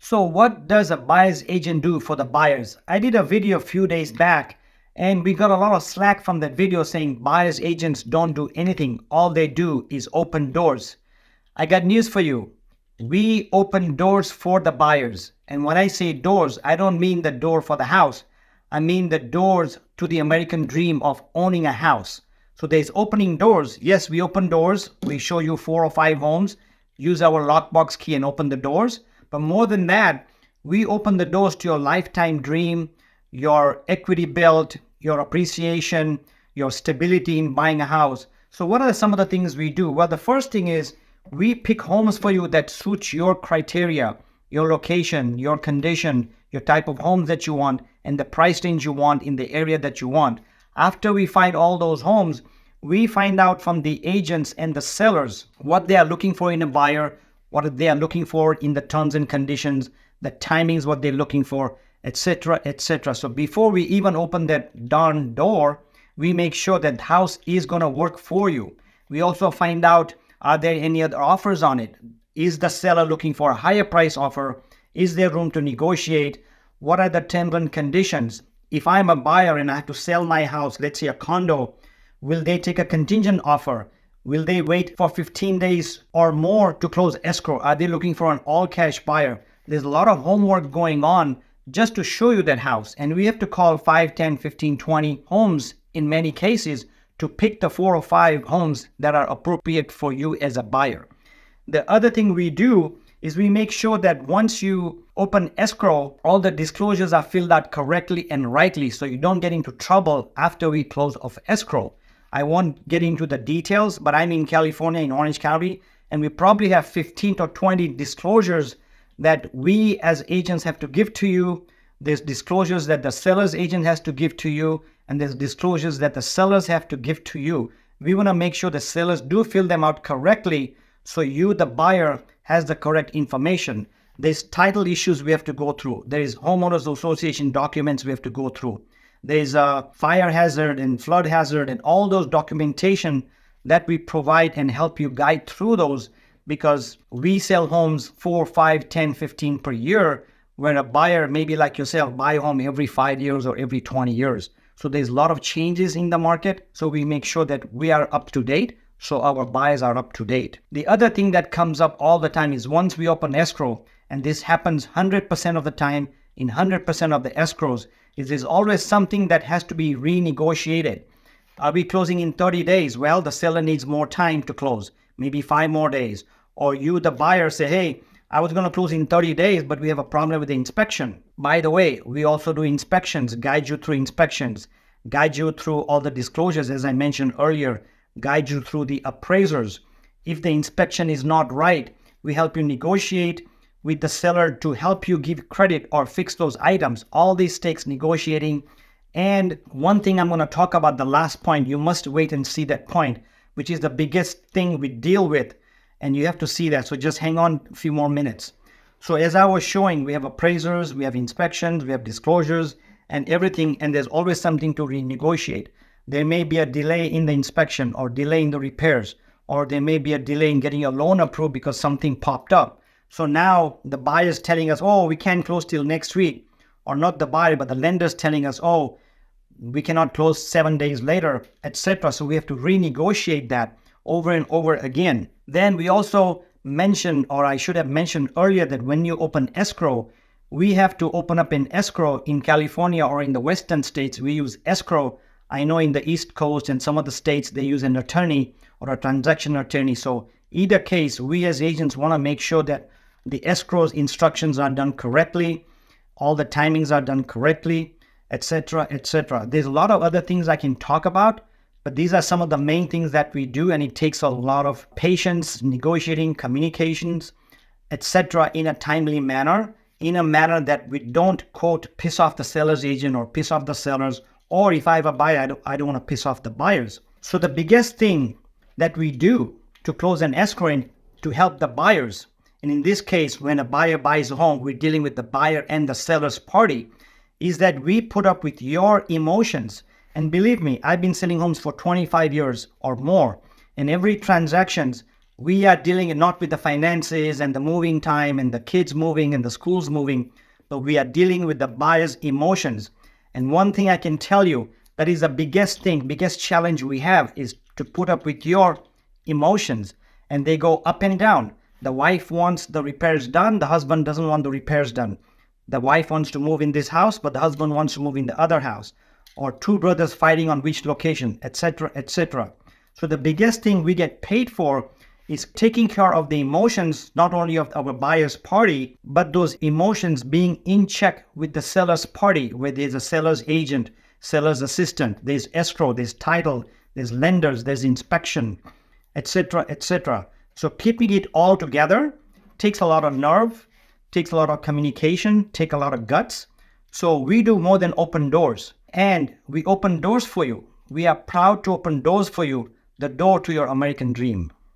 So what does a buyer's agent do for the buyers? I did a video a few days back and we got a lot of slack from that video saying buyer's agents don't do anything. All they do is open doors. I got news for you. We open doors for the buyers. And when I say doors, I don't mean the door for the house. I mean the doors to the American dream of owning a house. So there's opening doors. Yes, we open doors. We show you 4 or 5 homes. Use our lockbox key and open the doors. But more than that, we open the doors to your lifetime dream, your equity build, your appreciation, your stability in buying a house. So what are some of the things we do? Well, the first thing is we pick homes for you that suit your criteria, your location, your condition, your type of homes that you want, and the price range you want in the area that you want. After we find all those homes, we find out from the agents and the sellers what they are looking for in a buyer, what they are looking for in the terms and conditions, the timings, what they're looking for, etc., etc. So before we even open that darn door, we make sure that the house is going to work for you. We also find out, are there any other offers on it? Is the seller looking for a higher price offer? Is there room to negotiate? What are the terms and conditions? If I'm a buyer and I have to sell my house, let's say a condo, will they take a contingent offer? Will they wait for 15 days or more to close escrow? Are they looking for an all-cash buyer? There's a lot of homework going on just to show you that house. And we have to call 5, 10, 15, 20 homes in many cases to pick the 4 or 5 homes that are appropriate for you as a buyer. The other thing we do is we make sure that once you open escrow, all the disclosures are filled out correctly and rightly so you don't get into trouble after we close off escrow. I won't get into the details, but I'm in California, in Orange County, and we probably have 15 or 20 disclosures that we as agents have to give to you. There's disclosures that the seller's agent has to give to you, and there's disclosures that the sellers have to give to you. We want to make sure the sellers do fill them out correctly so you, the buyer, has the correct information. There's title issues we have to go through. There is homeowners association documents we have to go through. There's a fire hazard and flood hazard and all those documentation that we provide and help you guide through those, because we sell homes 4, 5, 10, 15 per year, where a buyer, maybe like yourself, buy a home every 5 years or every 20 years. So there's a lot of changes in the market. So we make sure that we are up to date, so our buyers are up to date. The other thing that comes up all the time is once we open escrow, and this happens 100% of the time in 100% of the escrows, is there's always something that has to be renegotiated. Are we closing in 30 days? Well, the seller needs more time to close, maybe 5 more days. Or you, the buyer, say, hey, I was going to close in 30 days, but we have a problem with the inspection. By the way, we also do inspections, guide you through inspections, guide you through all the disclosures, as I mentioned earlier, guide you through the appraisers. If the inspection is not right, we help you negotiate with the seller to help you give credit or fix those items. All this takes negotiating. And one thing I'm going to talk about, the last point, you must wait and see that point, which is the biggest thing we deal with. And you have to see that. So just hang on a few more minutes. So as I was showing, we have appraisers, we have inspections, we have disclosures and everything. And there's always something to renegotiate. There may be a delay in the inspection or delay in the repairs, or there may be a delay in getting a loan approved because something popped up. So now the buyer's telling us, oh, we can't close till next week. Or not the buyer, but the lender's telling us, oh, we cannot close 7 days later, etc. So we have to renegotiate that over and over again. Then we also mentioned, or I should have mentioned earlier, that when you open escrow, we have to open up an escrow in California or in the Western states. We use escrow. I know in the East Coast and some of the states, they use an attorney or a transaction attorney. So either case, we as agents want to make sure that the escrow's instructions are done correctly, all the timings are done correctly, etc., etc. There's a lot of other things I can talk about, but these are some of the main things that we do, and it takes a lot of patience, negotiating, communications, etc. in a timely manner, in a manner that we don't, quote, piss off the seller's agent or piss off the sellers, or if I have a buyer, I don't want to piss off the buyers. So the biggest thing that we do to close an escrow and to help the buyers, and in this case, when a buyer buys a home, we're dealing with the buyer and the seller's party, is that we put up with your emotions. And believe me, I've been selling homes for 25 years or more. And every transactions, We are dealing not with the finances and the moving time and the kids moving and the schools moving, but we are dealing with the buyer's emotions. And one thing I can tell you, that is the biggest thing, biggest challenge we have is to put up with your emotions. And they go up and down. The wife wants the repairs done. The husband doesn't want the repairs done. The wife wants to move in this house, but the husband wants to move in the other house. Or two brothers fighting on which location, etc., etc. So the biggest thing we get paid for is taking care of the emotions, not only of our buyer's party, but those emotions being in check with the seller's party, where there's a seller's agent, seller's assistant, there's escrow, there's title, there's lenders, there's inspection, etc., etc. So keeping it all together takes a lot of nerve, takes a lot of communication, takes a lot of guts. So we do more than open doors, and we open doors for you. We are proud to open doors for you, the door to your American dream.